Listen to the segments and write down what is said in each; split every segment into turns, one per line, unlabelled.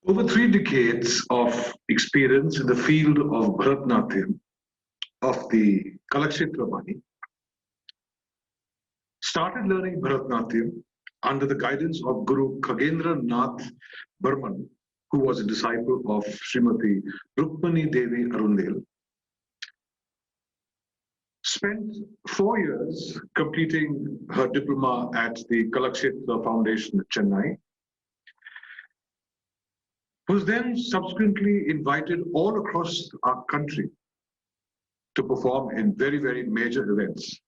Over 3 decades of experience in the field of Bharatanatyam, of the Kalakshetra Bani, started learning Bharatanatyam under the guidance of Guru Khagendra Nath Burman, who was a disciple of Srimati Rukmani Devi Arundel. Spent 4 years completing her diploma at the Kalakshetra Foundation, Chennai. Was then subsequently invited all across our country to perform in very, very major events.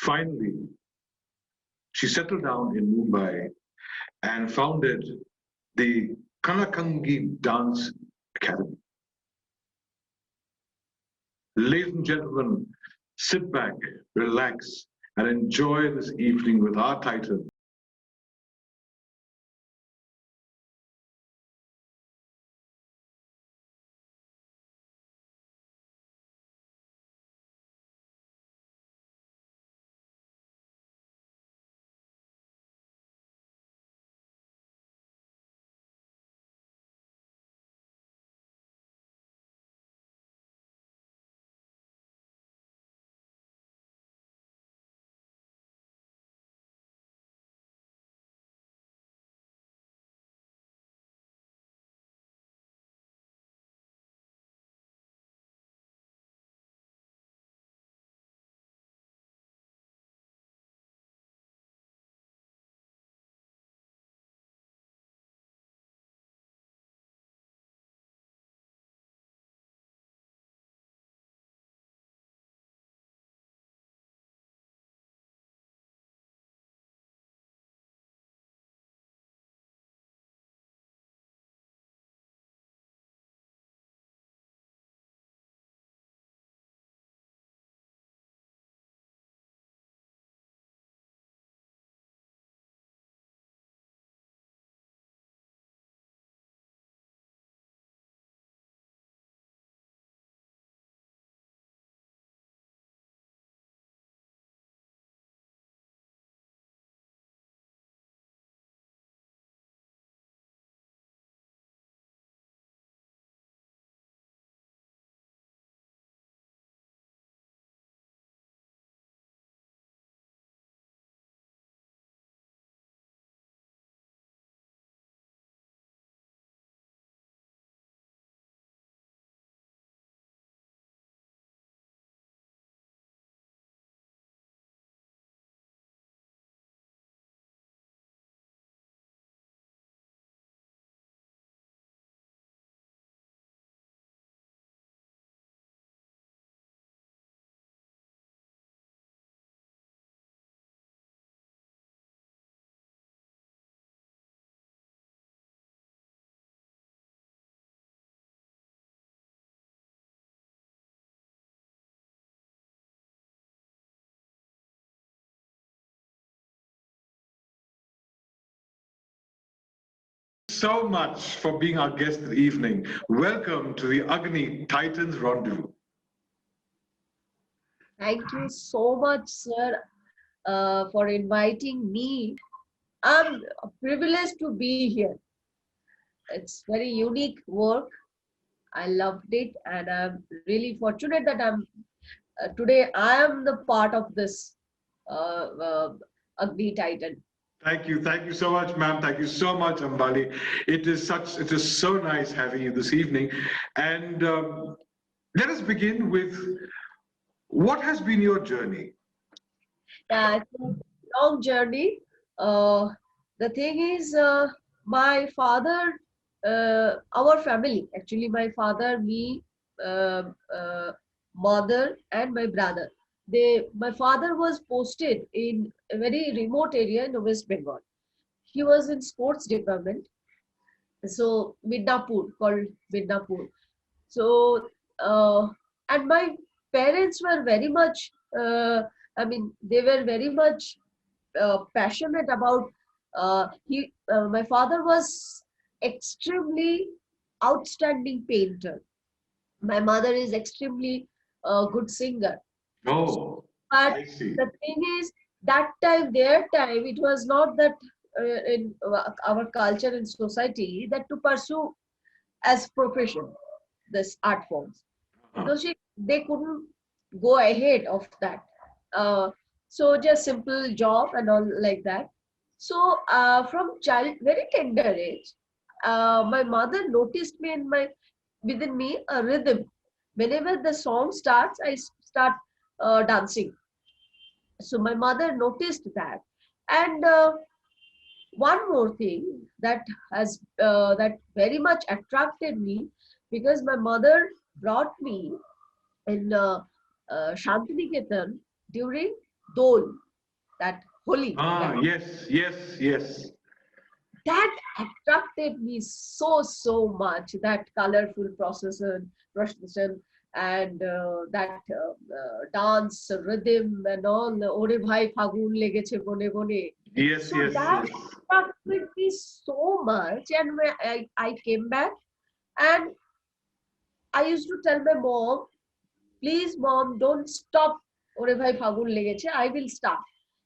Finally, she settled down in Mumbai and founded the Kanakangi Dance Academy. Ladies and gentlemen, sit back, relax, and enjoy this evening with our Titan. So much for being our guest this evening. Welcome to the Agni Titans Rendezvous.
Thank you so much, sir, for inviting me. I'm privileged to be here. It's very unique work. I loved it, and I'm really fortunate that today I am the part of this Agni Titan.
Thank you so much, ma'am. Thank you so much, Ambali. It is so nice having you this evening. And let us begin with what has been your journey?
Yeah, it's a long journey. Uh, the thing is, my father, our family, actually, my father, me, uh, uh, mother, and my brother. My father was posted in a very remote area in West Bengal. He was in sports department, so Midnapur, called Midnapur. So, and my parents were very much, they were very much passionate about. My father was extremely outstanding painter. My mother is extremely good singer.
Oh,
But
I see.
the thing is, that time, their time, it was not that. in our culture and society that to pursue as profession this art forms. So they couldn't go ahead of that. Uh, so just simple job and all like that. So from child, very tender age, my mother noticed me in my within me a rhythm. Whenever the song starts, I start dancing. So my mother noticed that, and one more thing that has that very much attracted me, because my mother brought me in Shantiniketan during Dol, that Holi.
Yes, yes, yes.
That attracted me so much. That colorful procession, and that dance rhythm and all. Ore bhai Fagun legeche bone bone.
Yes,
So
yes,
that
yes.
attracted me so much, and when I came back, and I used to tell my mom, please mom, don't stop. Ore bhai Fagun legeche, I will start.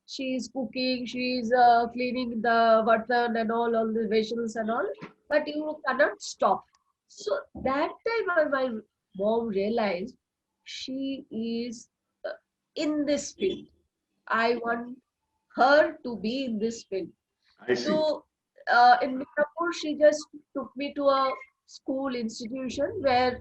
She's cooking, she's cleaning the bartan and all the vegetables and all, but you cannot stop. So that time my mom realized she is uh, in this field. I want her to be in this field.
I see.
So in Midnapur, she just took me to a school institution where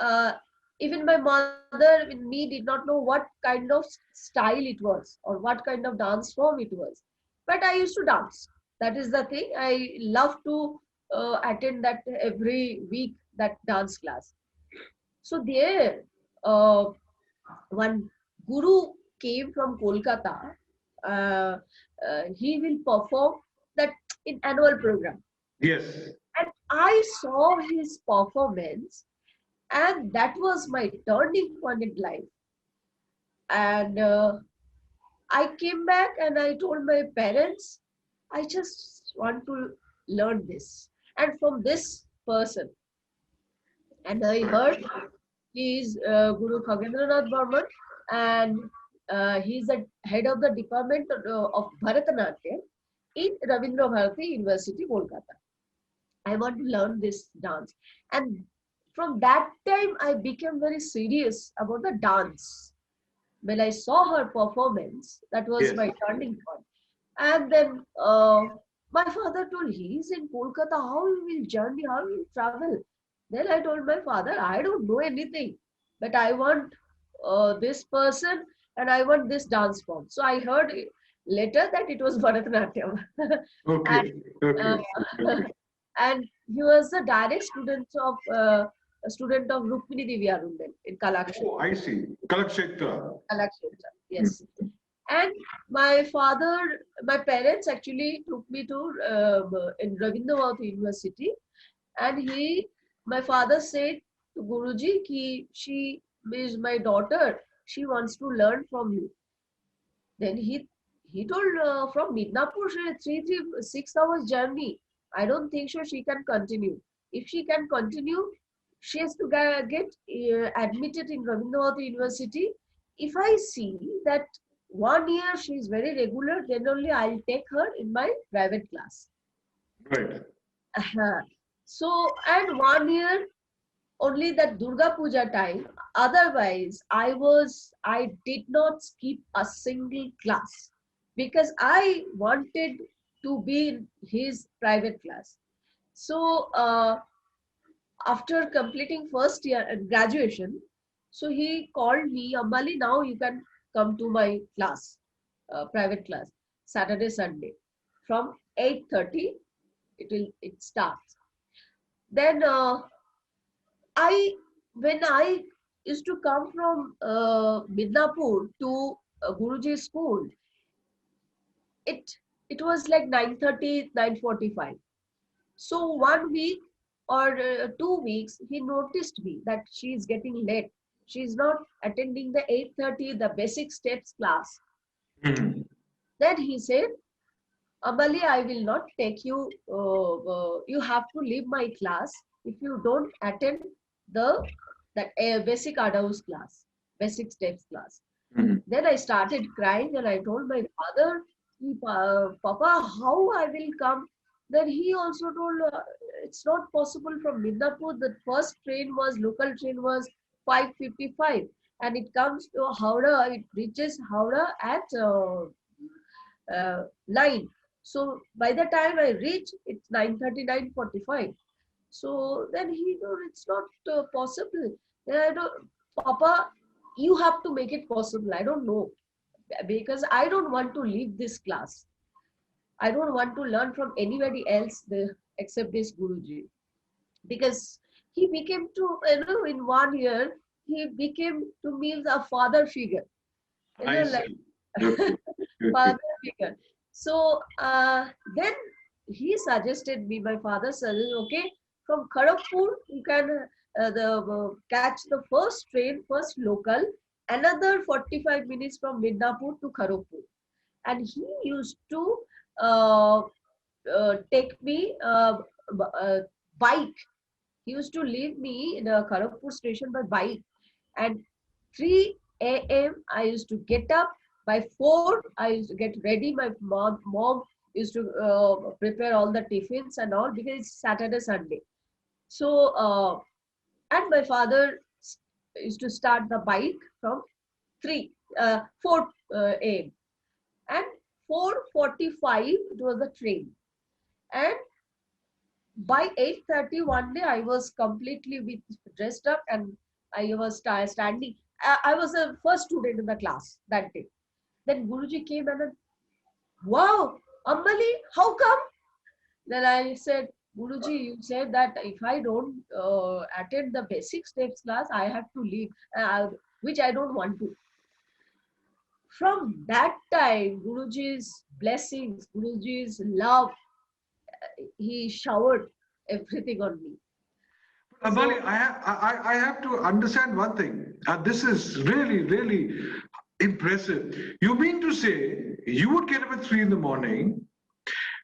uh, even my mother and me did not know what kind of style it was or what kind of dance form it was. But I used to dance. That is the thing. I love to attend that every week, that dance class. So there, uh, one guru came from Kolkata. Uh, he will perform that in annual program.
Yes.
And I saw his performance, and that was my turning point in life. And I came back and I told my parents, I just want to learn this, and from this person. And I heard he is Guru Khagendranath Burman, and he is the head of the department of Bharatanatyam in Ravindra Bharati University, Kolkata. I want to learn this dance. And from that time, I became very serious about the dance. When I saw her performance, that was
Yes.
my turning point. And then my father told, he's in Kolkata, how you will journey, how you will travel. Then I told my father, I don't know anything, but I want this person and I want this dance form. So I heard later that it was Bharatanatyam. and
Okay.
uh,
Okay. Okay.
and he was a direct student of Rukmini Devi Arundel in Kalakshetra.
Oh, I see. Kalakshetra.
Kalakshetra,
Hmm.
yes. And my parents actually took me to in Ravindra University, and my father said to Guruji, ki she is my daughter. She wants to learn from you. Then he told from Midnapur, 6 hours journey. I don't think so she can continue. If she can continue, she has to get admitted in Rabindranath University. If I see that 1 year she is very regular, then only I'll take her in my private class.
Right.
So, and 1 year only that Durga Puja time. Otherwise, I did not skip a single class because I wanted to be in his private class. So, after completing first year graduation, so he called me, Ambali, now you can come to my class, private class, Saturday, Sunday, from 8:30. It starts. Then I when I used to come from Midnapur to Guruji's school, it it was like 9:30, 9:45. So 1 week or 2 weeks, he noticed me that she is getting late. She is not attending the 8:30, the basic steps class.
Hmm.
Then he said, Amali, I will not take you. You have to leave my class if you don't attend the that basic Adavus class, basic steps class.
Hmm.
Then I started crying and I told my father, Papa, how I will come? Then he also told, it's not possible from Midnapur. The first train was, local train was 5:55, and it comes to Howrah, it reaches Howrah at 9. So by the time I reach, it's 9:30, 9:45. So then he told, it's not possible. Then I don't, Papa, you have to make it possible. I don't know, because I don't want to leave this class. I don't want to learn from anybody else except this Guruji, because he became to, in 1 year he became to me a father figure,
I
like
see. Okay. Okay.
father figure. So then he suggested me, my father suggested, okay, from Kharagpur you can catch the first train, first local, another 45 minutes from Midnapur to Kharagpur. And he used to uh, take me bike. He used to leave me in a Kharagpur station by bike. And 3 a.m. I used to get up. By 4, I used to get ready. My mom used to prepare all the tiffins and all, because it's Saturday, Sunday. So, and my father used to start the bike from 4 a.m. And 4:45 it was the train. And by 8:30 one day I was completely dressed up, and I was standing. I was the first student in the class that day. Then Guruji came and then, wow, Ambali, how come? Then I said, Guruji, you said that if I don't attend the basic steps class, I have to leave, which I don't want to. From that time, Guruji's blessings, Guruji's love, he showered everything on me.
Ambali,
So
I have to understand one thing. This is really, really impressive. You mean to say you would get up at 3 in the morning,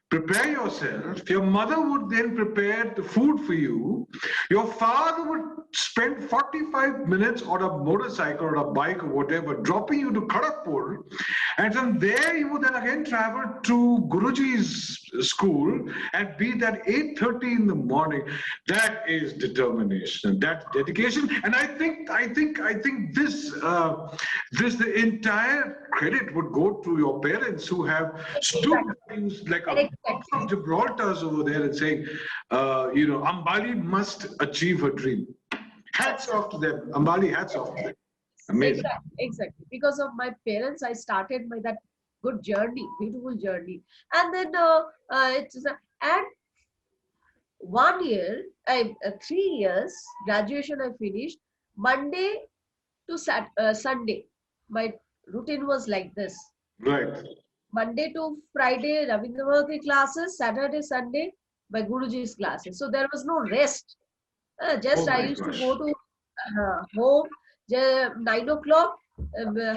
prepare yourself. Your mother would then prepare the food for you. Your father would spend 45 minutes on a motorcycle or a bike or whatever, dropping you to Kharagpur. And from there, you would then again travel to Guruji's school and be at 8:30 in the morning. That is determination. That's dedication. And I think this the entire credit would go to your parents who have stood like a Rocks
exactly,
of Gibraltar's over there and saying, Ambali must achieve her dream. Hats off to them. Ambali, hats off to them. Amazing.
exactly. Because of my parents, I started my that good journey, beautiful journey. And then and 1 year, 3 years graduation I finished. Monday to Sunday, my routine was like this.
Right.
Monday to Friday, Rabindranath classes. Saturday, Sunday, my Guruji's classes. So there was no rest.
Oh
Just I
my
used to
gosh.
go to home, 9 o'clock,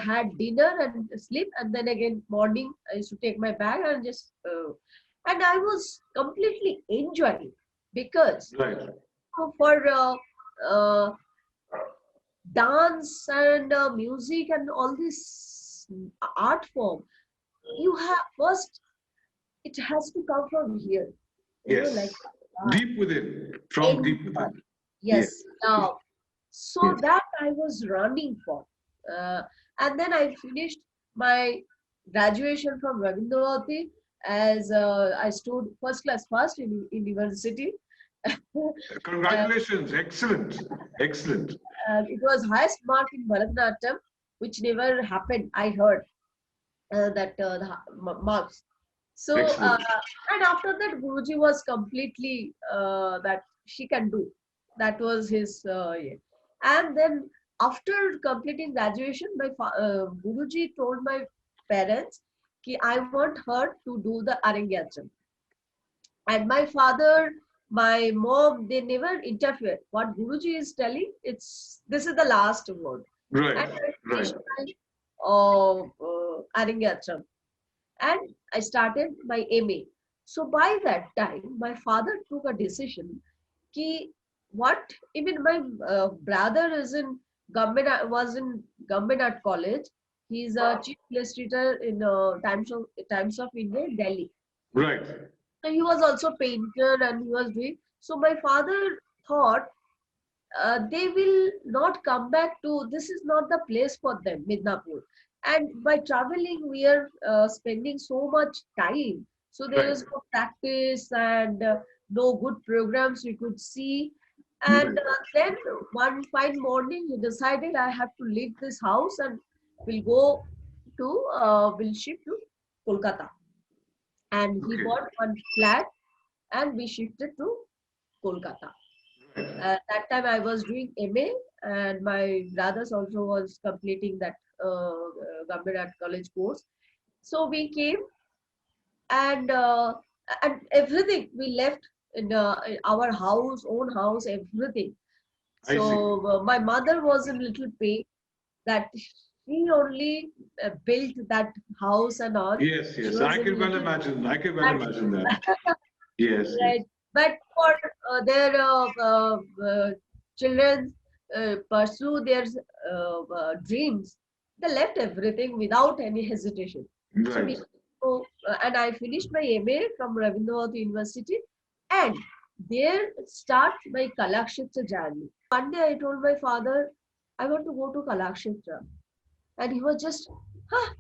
had dinner and sleep, and then again morning I used to take my bag and just and I was completely enjoying, because
Right.
for uh, dance and music and all this art form, you have first, it has to come from here, like
Yes. Deep within. From deep
enjoy.
within. Yes.
Yes, love. So
Yes.
that I was running for. Uh, and then I finished my graduation from Ravindravati, as I stood first class first in university. uh,
Congratulations. Excellent. Excellent.
it was highest mark in Bharatanatyam, which never happened. I heard that marks. So
Excellent.
and after that, Guruji was completely that she can do. That was his. Yeah. And then after completing graduation, Guruji told my parents, "Ki I want her to do the Arangyatram." And my father, my mom, they never interfere. What Guruji is telling, it's this is the last word. And
Right.
I
Right.
finished my Arangyatram, and I started my MA. So by that time, my father took a decision. Ki what? Even my brother is in was in government art college. He's a chief illustrator in Times of India in Delhi.
Right.
So he was also painter and he was doing. So my father thought they will not come back to, this is not the place for them, Midnapur. And by traveling, we are spending so much time. So there
Right.
is no practice and no good programs we could see.
Right.
And then one fine morning, he decided I have to leave this house and we'll shift to Kolkata. And he
Okay.
bought one flat and we shifted to Kolkata. That time I was doing MA and my brothers also was completing that government art college course. So we came and everything we left in our house, own house, everything.
I see.
So my mother was in little pain that she only built that house and all.
Yes,
She
yes.
was
I
in
can well
little
imagine. I can well
and
imagine that. Yes, yes.
right. But for their children pursue their dreams, they left everything without any hesitation. So
Right.
we and I finished my MA from Rabindranath University, and there start my Kalakshetra journey. One day I told my father, I want to go to Kalakshetra, and he was just, huh?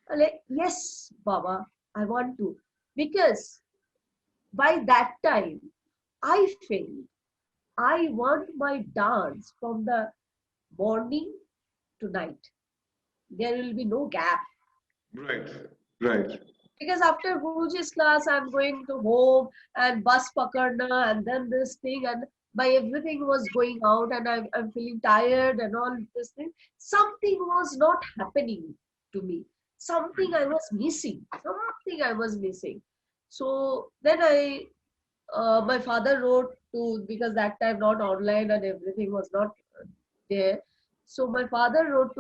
I'm like, yes, Baba, I want to, because by that time I felt I want my dance from the morning to night. There will be no gap.
Right. Right.
Because after Guruji's class, I'm going to home and bus pakarna and then this thing and my everything was going out and I'm feeling tired and all this thing. Something was not happening to me. Something I was missing. Something I was missing. So then my father wrote to, because that time not online and everything was not there. So my father wrote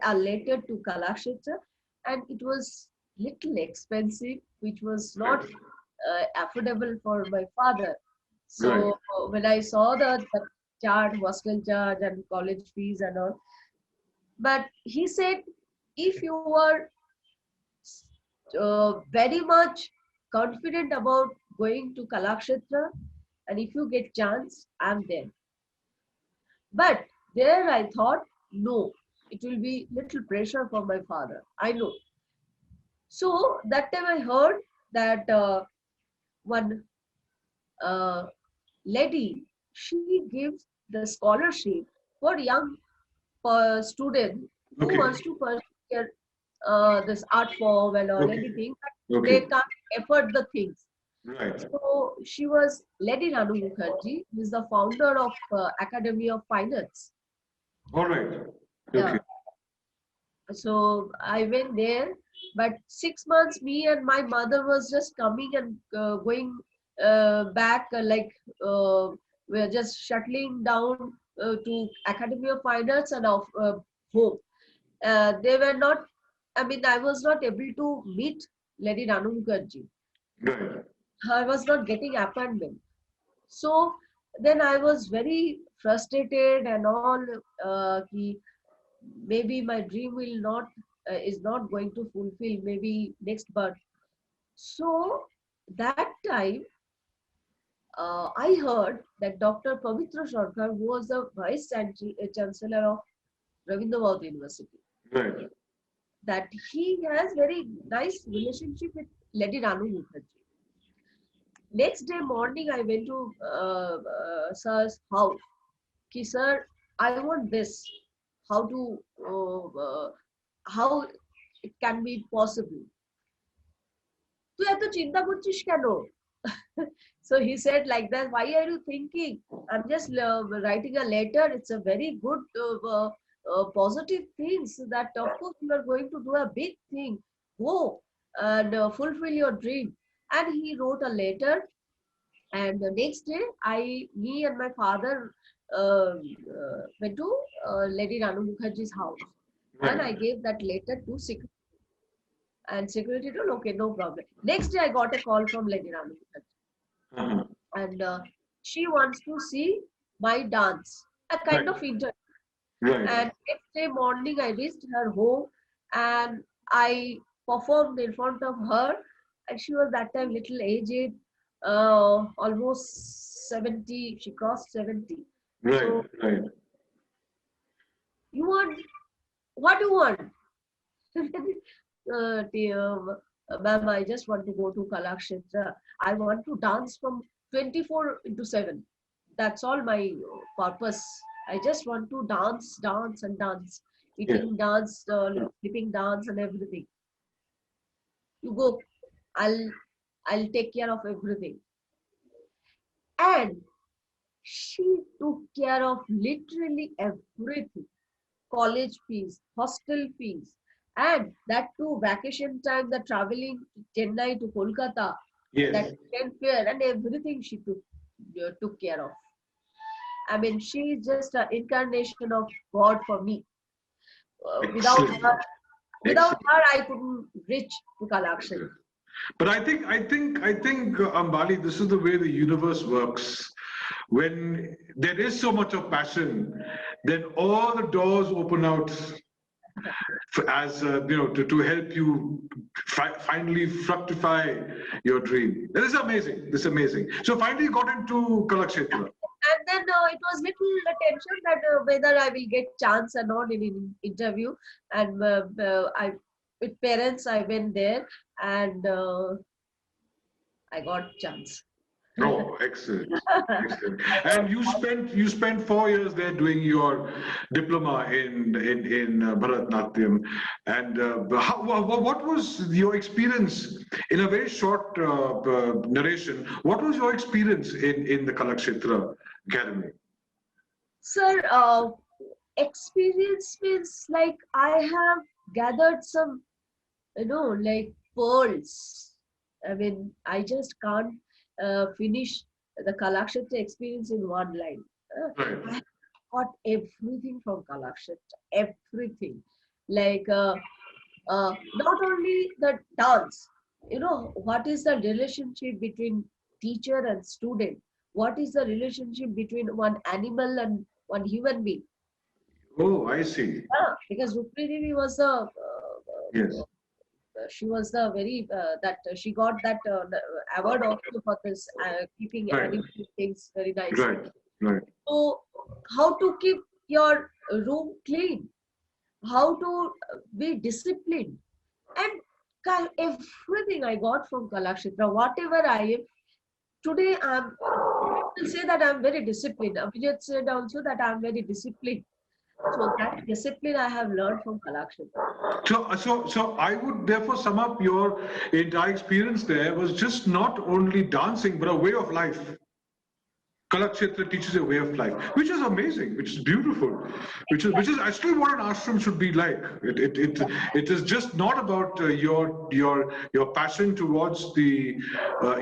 a letter to Kalakshetra, and it was little expensive, which was not affordable for my father.
Right.
So when I saw the charge, hostel charge and college fees and all, but he said, if you are very much confident about going to Kalakshetra, and if you get chance, I'm there. But there I thought, no, it will be little pressure for my father. I know. So that time I heard that one uh, lady, she gives the scholarship for young student who
Okay.
wants to pursue this art form and all
Okay.
anything, but they
Okay.
can't afford the things.
Right.
So she was Lady Ranu Mukherjee, who is the founder of Academy of Fine Arts.
All right.
Yeah.
Okay.
So I went there, but 6 months, me and my mother was just coming and going back, we're just shuttling down to Academy of Fine Arts and of home. They were not, I mean, I was not able to meet Lady Ranu Mukherjee.
Right.
I was not getting appointment. So then I was very frustrated and all. Maybe my dream will not is not going to fulfill maybe next birth. So that time I heard that Dr. Pavitra Sarkar, who was the chancellor of Rabindranath University,
Right.
that he has very nice relationship with Lady Ranu Mukherjee. Next day morning I went to sir's house. Ki, sir, I want this. How to how it can be possible? তুই এত চিন্তা করছিস কেন? So he said like that, why are you thinking? I'm just writing a letter. It's a very good positive things that of course you are going to do a big thing. Go and fulfill your dream. And he wrote a letter, and the next day me and my father went to Lady Ranu Mukherjee's house, and I
Right.
gave that letter to security. And security told, okay, no problem. Next day, I got a call from Lady Ranu Mukherjee,
Uh-huh.
and she wants to see my dance, a kind
Right.
of interview.
Right.
And next day morning, I reached her home and I performed in front of her. And she was that time little aged, almost 70. She crossed 70.
Right.
So,
Right.
you want, what do you want? Ma'am, I just want to go to Kalakshetra. I want to dance from 24 into 7. That's all my purpose. I just want to dance, dance, and dance.
Yeah.
Eating dance, flipping dance, and everything. You go. I'll I'll take care of everything. And she took care of literally everything. College fees, hostel fees, and that too vacation time, the traveling to Chennai to Kolkata,
Yes.
that train fare and everything she took care of. I mean, she is just an incarnation of God for me. Without
Excellent.
her, without
Excellent.
her, I couldn't reach to Kalakshetra.
But I think, Ambali, this is the way the universe works. When there is so much of passion, then all the doors open out as to help you finally fructify your dream. That is amazing. This is amazing. So finally, you got into Kalakshetra.
And then it was little tension that whether I will get chance or not in interview. And I, with parents, I went there and I got chance.
Oh, excellent, excellent. And you spent 4 years there doing your diploma in Bharatnatyam. And what was your experience in a very short narration? What was your experience in the Kalakshetra Academy?
Sir, experience means like I have gathered some, like pearls. I mean, I just can't finish the Kalakshetra experience in one line.
Right.
I got everything from Kalakshetra, everything. Like, not only the dance, what is the relationship between teacher and student? What is the relationship between one animal and one human being?
Oh, I see.
Yeah, because Rukmini Devi was the
Yes.
she was the very that she got that award also for this keeping
Right.
animal things very nicely.
Right. Right.
So how to keep your room clean, how to be disciplined, and everything I got from Kalakshetra. Whatever I am today, will say that I'm very disciplined. Abhijit said also that I'm very disciplined. So that discipline I have learned from Kalakshetra.
So I would therefore sum up your entire experience there was just not only dancing, but a way of life. Kalakshetra teaches a way of life, which is amazing, which is beautiful, which is actually what an ashram should be like. It is just not about your passion towards the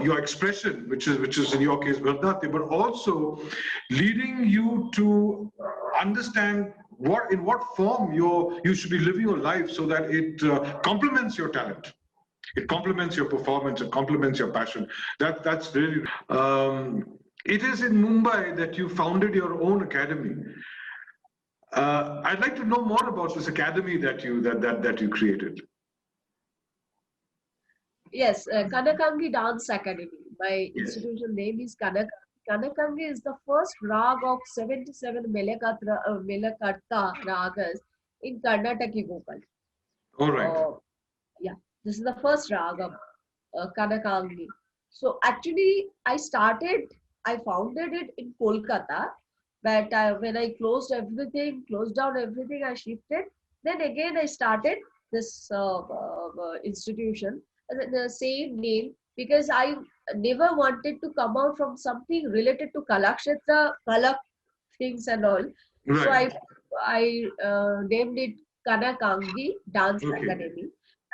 your expression, which is in your case Bharatanatyam, but also leading you to understand in what form you should be living your life so that it complements your talent. It complements your performance. It complements your passion. That's really. It is in Mumbai that you founded your own academy. I'd like to know more about this academy that you created.
Yes, Kanakangi Dance Academy. My
Yes.
institution name is Kanakangi. Kanakangi is the first rag of 77 Melakarta ragas in Karnataki vocal.
All right.
Yeah, this is the first ragam, Kanakangi. So actually, I founded it in Kolkata, but when I closed down everything, I shifted. Then again, I started this institution, the same name, because I never wanted to come out from something related to Kalakshetra, Kalak things and all. So
Right.
I named it Kanakangi Dance
Okay.
Academy,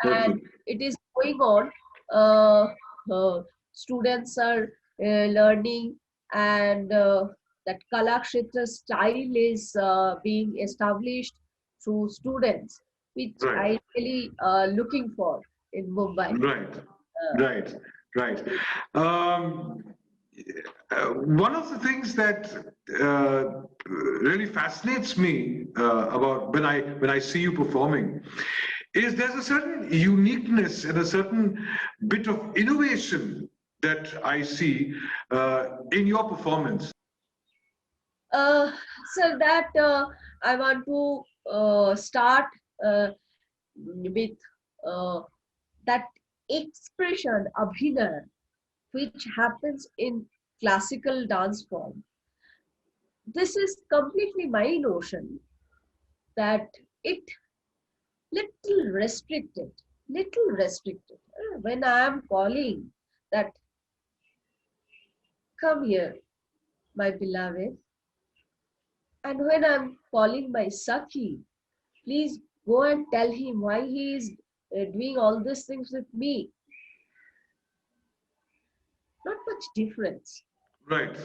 Okay.
and it is going on. Uh, Students are learning, and that Kalakshetra style is being established through students, which
Right.
I really looking for in Mumbai.
Right.
Uh,
Right. Right. Um, one of the things that really fascinates me about when I see you performing is there's a certain uniqueness and a certain bit of innovation that I see in your performance.
Uh, so that I want to start with uh, that expression abhinaya, which happens in classical dance form. This is completely my notion that it little restricted. When I am calling that, come here, my beloved, and when I'm calling my Sakhi, please go and tell him why he is doing all these things with me. Not much difference.
Right,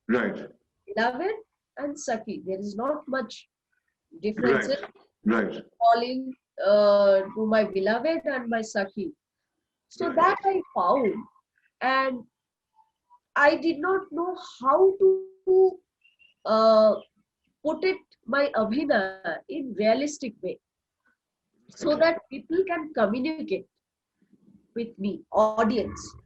right,
Beloved and Sakhi, there is not much difference
right,
in
right,
calling to my beloved and my Sakhi. So
right,
that I found, and I did not know how to put it my abhina in realistic way so that people can communicate with me, audience.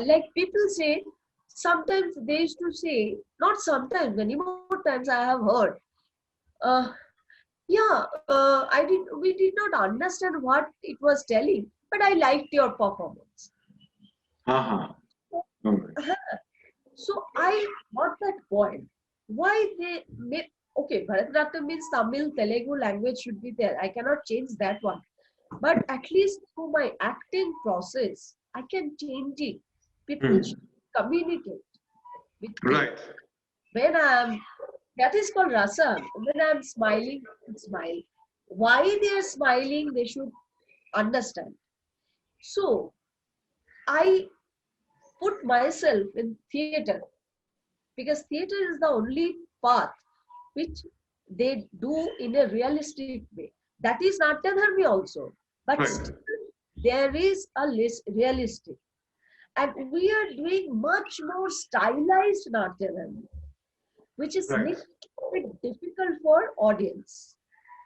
Like people say, sometimes they used to say, not sometimes, many more times I have heard, uh, yeah, we did not understand what it was telling, but I liked your performance.
uh-huh. All right.
So I got that point. Why they made, okay, Bharatanatyam means Tamil, Telugu language should be there. I cannot change that one. But at least through my acting process, I can change it. People
Hmm.
should communicate with me.
Right,
When I'm, that is called rasa. When I'm smiling, smile. Why they are smiling, they should understand. So I put myself in theater because theater is the only path which they do in a realistic way. That is Natyadharmi also, but
right,
still there is a realistic. And we are doing much more stylized Natyadharmi, which is
right,
little bit difficult for audience.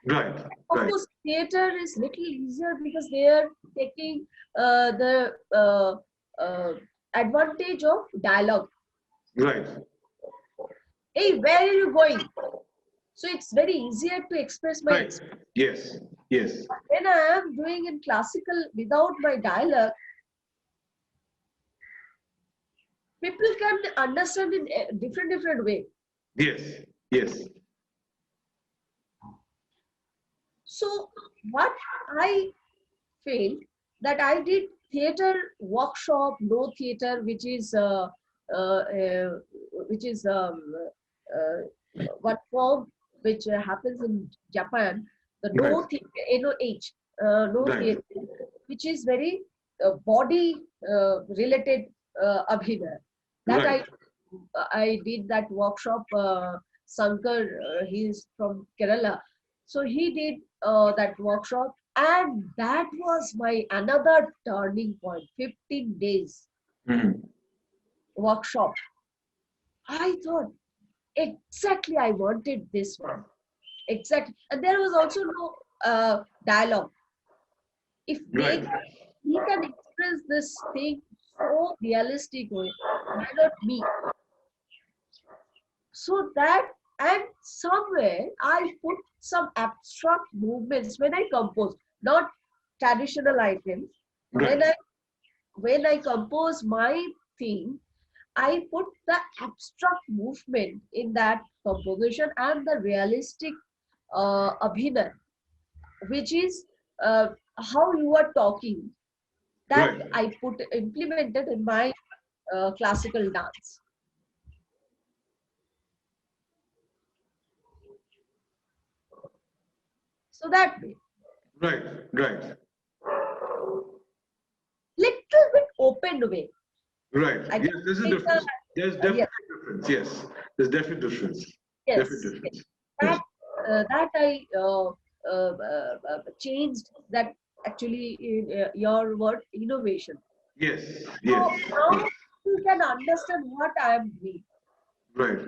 right,
Of
right,
course, theater is little easier because they are taking the uh, advantage of dialogue.
right,
Hey, where are you going? So it's very easier to express my
right. Yes, yes,
when I am doing in classical without my dialogue, people can understand in a different way.
yes, yes.
So what I feel that I did theater workshop, no theater, uh, uh, which is what form which happens in Japan, the no
Right,
theater, NOH, no
right,
theater, which is very body related abhinaya. That
right,
I did that workshop. Sankar, he is from Kerala, so he did that workshop, and that was my another turning point. 15 days
mhm,
workshop. I thought exactly I wanted this one exactly, and there was also no dialogue. If they
right,
he can express this thing so realistic way, why not me? So that, and somewhere I put some abstract movements when I compose, not traditional items. When
right,
I compose my thing, I put the abstract movement in that composition and the realistic abhinay, which is how you are talking. That
right,
I put implemented in my classical dance. So that way,
right, right,
little bit open way.
right.
I
Yes,
don't
there's a
think
difference. There's
yes,
definitely a difference. Yes, there's definitely difference. Definitely
yes, yes.
difference. Yes,
That that I changed that actually in your word innovation.
yes,
So
yes,
now you can understand what I am doing.
Right.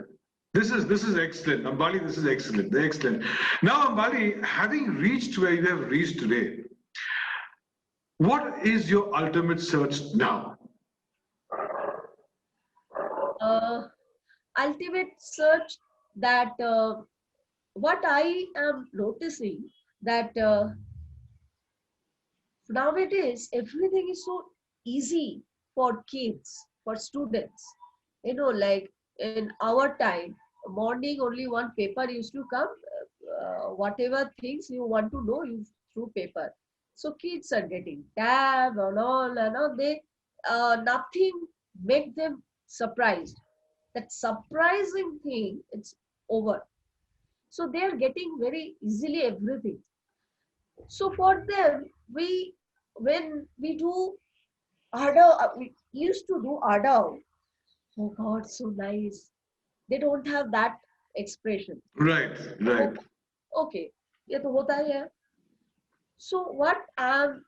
This is excellent, Ambali. This is excellent. Excellent. Now, Ambali, having reached where you have reached today, what is your ultimate search now?
Ultimate search that what I am noticing that nowadays everything is so easy for kids, for students. Like in our time, morning only one paper used to come. Whatever things you want to know, you through paper. So kids are getting tab and all. They nothing make them surprised. That surprising thing, it's over. So they are getting very easily everything. So for them, when we do we used to do Ada. Oh God, so nice. They don't have that expression.
Right, right,
Okay, ये तो होता ही है. So what I'm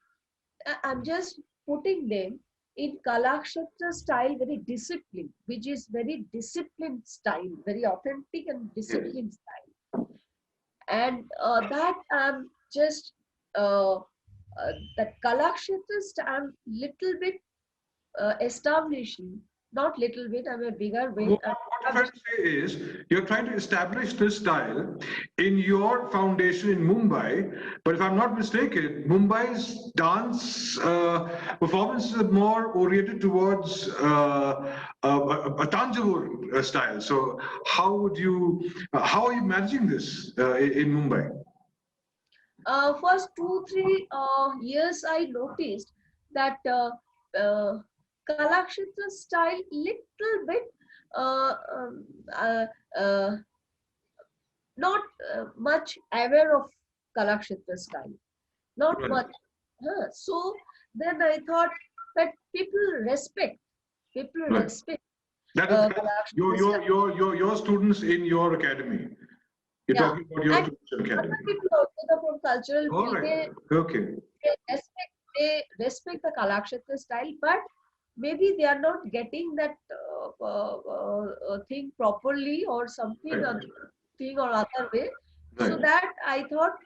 just putting them in Kalakshetra style, very disciplined, which is very disciplined style, very authentic and disciplined style. And that I'm just that Kalakshetra I'm little bit establishing, not little bit, I'm a bigger way.
What I'm trying to say is, you're trying to establish this style in your foundation in Mumbai, but if I'm not mistaken, Mumbai's dance performance is more oriented towards a Tanjore style. So how are you managing this in Mumbai?
First 2-3 years, I noticed that Kalakshetra style little bit uh, um, uh, uh, not much aware of Kalakshetra style, not
Right.
much. So then I thought that people
Right.
respect
That is
Kalakshetra style.
your students in your academy. You're
Yeah,
talking about your
and
students in
other
academy.
people also from cultural
All
field,
right. Okay.
they respect the Kalakshetra style, but maybe they are not getting that thing properly or something
Right.
other thing or other way. So
Right.
that I thought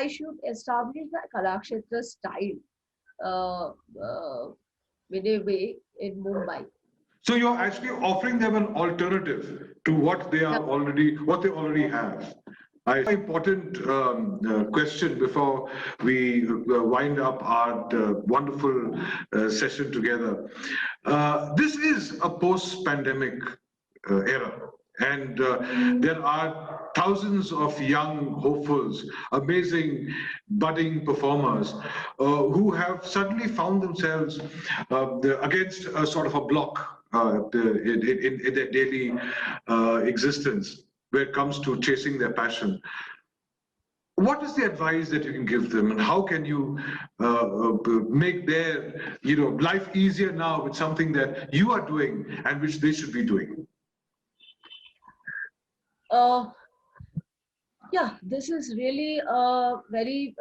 I should establish the Kalakshetra style uh, uh, in a way in Mumbai.
So you're actually offering them an alternative to what they
Yeah.
already have. Important question before we wind up our wonderful session together. This is a post-pandemic era, and there are thousands of young hopefuls, amazing budding performers who have suddenly found themselves against a sort of a block in their daily existence when it comes to chasing their passion. What is the advice that you can give them, and how can you make their life easier now with something that you are doing and which they should be doing?
Uh, yeah, this is really a very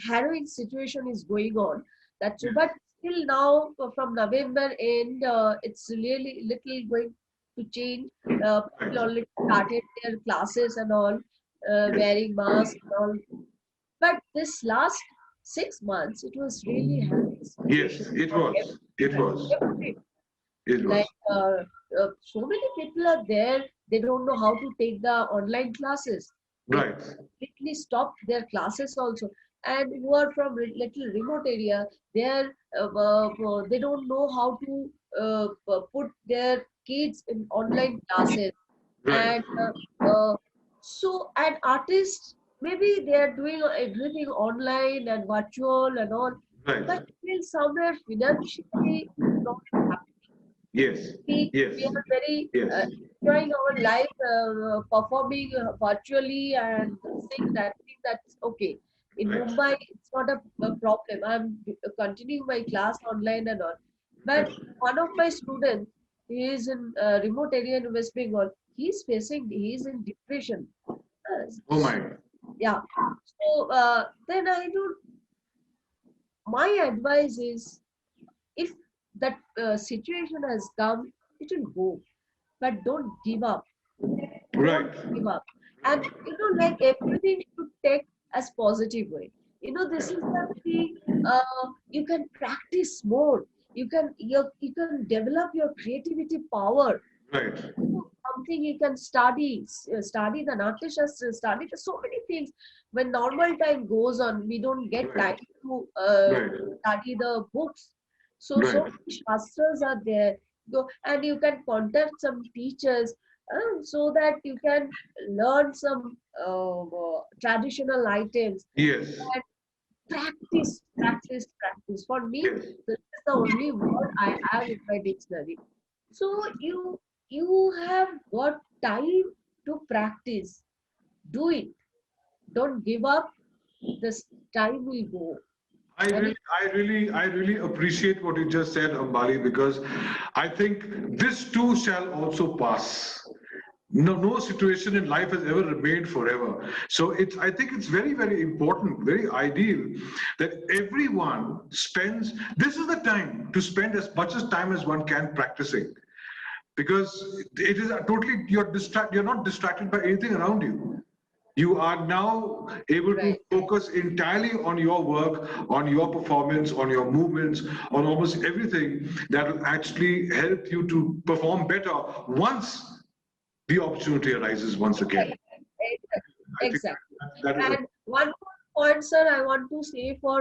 harrowing situation is going on. That's true. But still now from November end, it's really little going to change. People already started their classes and all, wearing masks and all. But this last 6 months, it was really harrowing
Yes,
situation
it
for
was. It was.
everybody.
It was.
Like so many people are there, they don't know how to take the online classes. They
Right.
completely stopped their classes also. And who are from little remote area, they don't know how to put their kids in online classes.
Right.
And and artists, maybe they are doing everything online and virtual and all, but
Right.
still somewhere financially it's not happening.
Yes.
We
Yes.
are very
Yes.
enjoying our life, performing virtually and saying that thing that's okay. In
Right.
Mumbai, it's not a problem. I'm continuing my class online and all. But
Right.
one of my students, he is in remote area in West Bengal. He's in depression.
Oh my.
Yeah. So then I do. My advice is, if that situation has come, it will go. But don't give up.
Right.
Don't give up. And like everything should take as positive way. This is the thing. You can practice more. You can develop your creativity power.
Right.
Something you can study the Natya Shastra, study so many things. When normal time goes on, we don't get
Right.
time to
Right.
study the books. So
Right.
many shastras are there. Go and you can contact some teachers so that you can learn some traditional items
Yes.
and practice. For me,
Yes.
this is the only word I have in my dictionary. So you have got time to practice. Do it. Don't give up. This time will go. And
I really appreciate what you just said, Ambali, because I think this too shall also pass. No situation in life has ever remained forever. So I think it's very, very important, very ideal that everyone spends, this is the time to spend as much as time as one can practicing. Because it is totally, you're not distracted by anything around you. You are now able to
right,
focus entirely on your work, on your performance, on your movements, on almost everything that will actually help you to perform better once the opportunity arises once again.
exactly.
I think
Exactly.
that is
And one more point, sir, I want to say for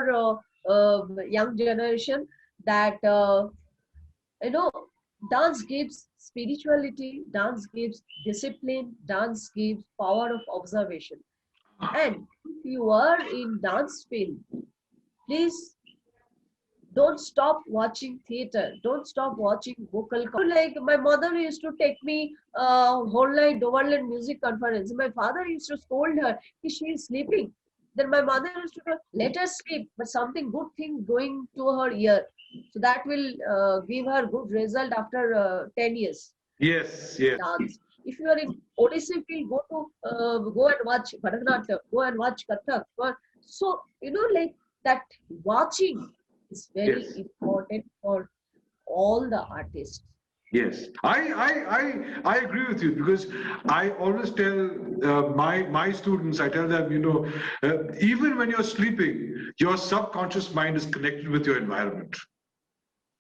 young generation that you know, dance gives spirituality, dance gives discipline, dance gives power of observation. And if you are in dance field, please don't stop watching theater. Don't stop watching vocal. Like my mother used to take me whole night overland music conference. My father used to scold her. She is sleeping. Then my mother used to go, let her sleep, but something good thing going to her ear. So that will give her good result after 10 years.
yes, yes,
Dance. If you are in Odissi field, go and watch Bharatanatyam, go and watch Kathak. So like that watching is very
yes.
important for all the artists.
Yes, I agree with you because I always tell my students, I tell them, even when you're sleeping, your subconscious mind is connected with your environment,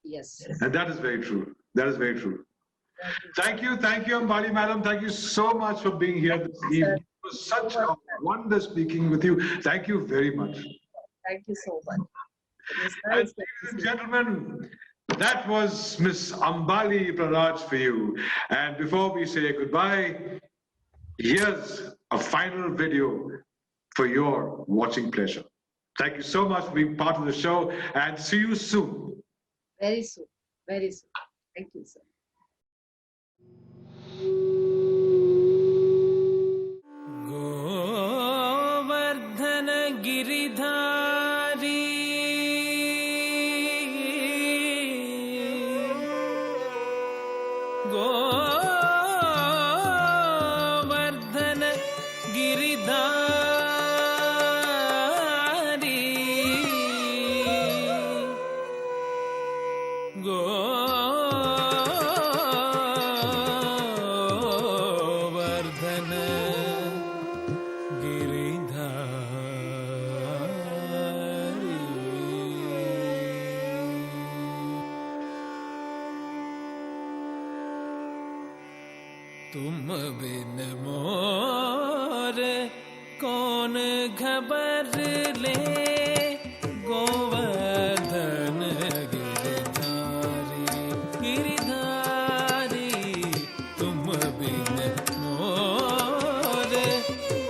Yes.
and that is very true. That is very true.
Thank you.
Thank you, Ambali Madam. Thank you so much for being here this
Sir.
evening. It was such a wonder speaking with you. Thank you very much.
Thank you so much. It was
And
nice.
ladies and gentlemen, that was Miss Ambali Praraj for you. And before we say goodbye, here's a final video for your watching pleasure. Thank you so much for being part of the show and see you soon.
Very soon. Very soon. Thank you, sir.
Govardhan Giridhari Govardhan Giridhari Govardhan तुम बिन मोर कौन खबर ले गोवर्धन गिरधारी गिरधारी तुम बिन मोर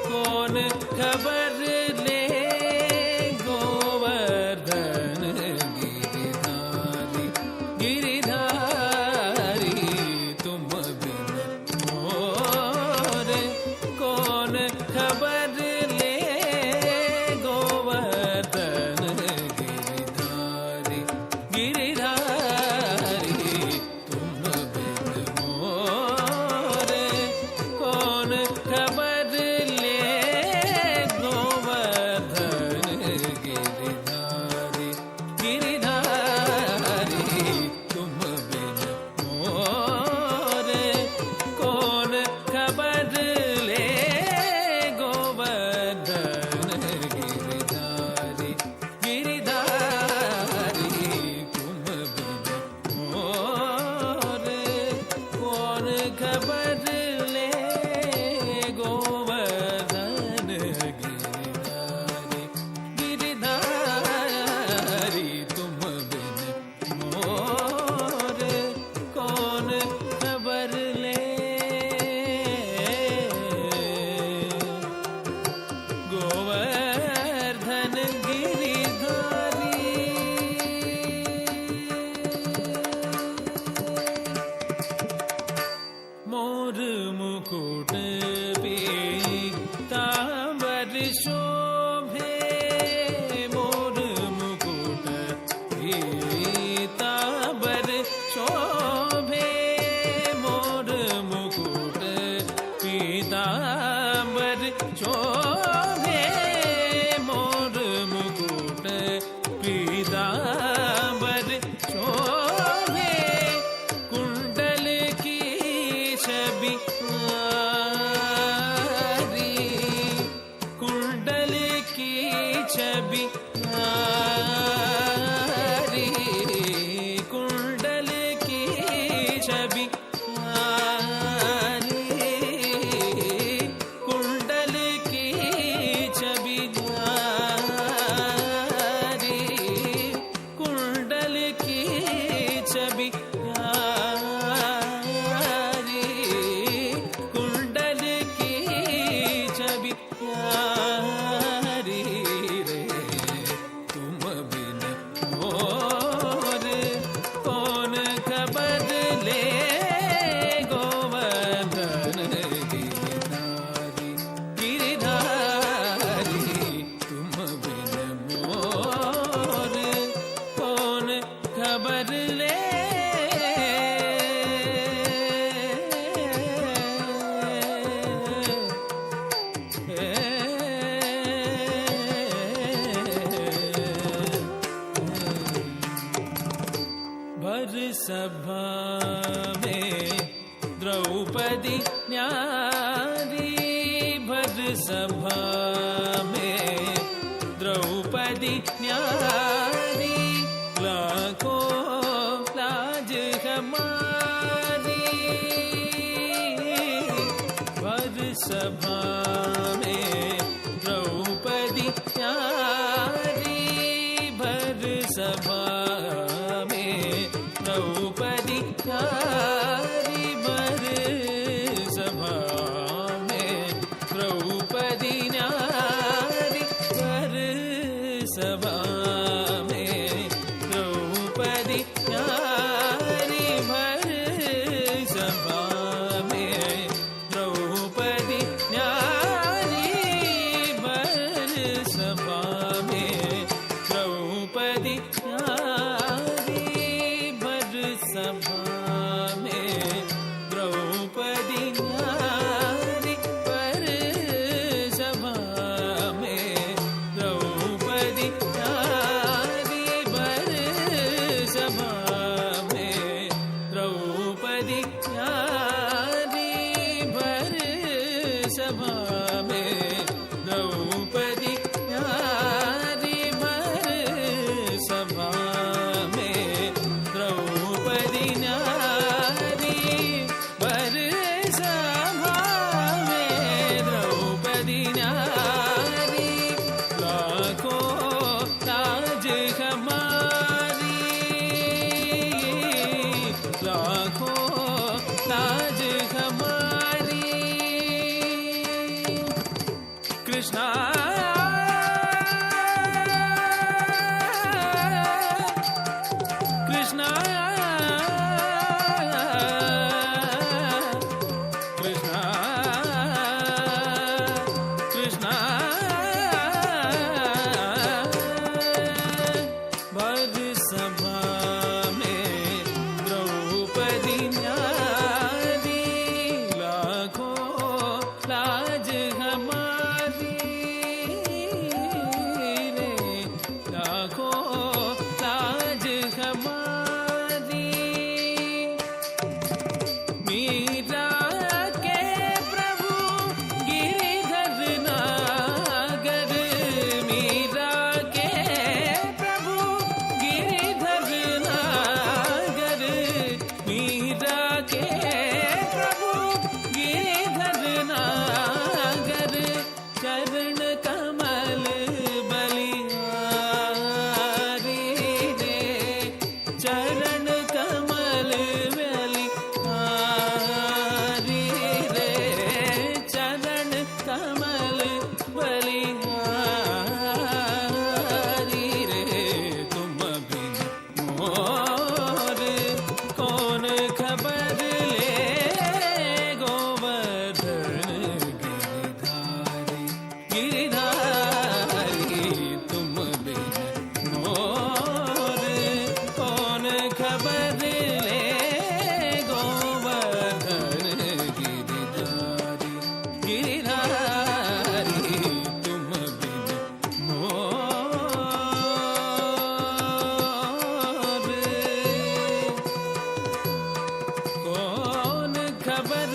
कौन खबर ले गोवर्धन गिरधारी गिरधारी तुम बिन मोर कौन खबर ले गोवर्धन मोर मुकुट पीतांबर शोभे, मोर मुकुट पीतांबर शोभे, मोर मुकुट पीतांबर शोभे, मोर मुकुट पीतांबर शोभे, कुंडल की छवि नारी, कुंडल की छवि नारी, कुंडल की छवि नारी, कुंडल की छवि नारी, कुंडल की छवि नारी, कुंडल की छवि नारी रे, तुम बिन मोर कौन खबर ले, गोवर्धन गिरधारी, गिरधारी, तुम बिन मोर कौन खबर ले। भर सभा में द्रौपदी न्यारी, भर सभा में द्रौपदी न्यारी, लाखों लाज हमारी, भर सभा में द्रौपदी न्यारी, भर सभा में द्रौपदी न्यारी, भर सभा में द्रौपदी न्यारी, भर सभा में द्रौपदी न्यारी, भर सभा में द्रौपदी न्यारी। खबर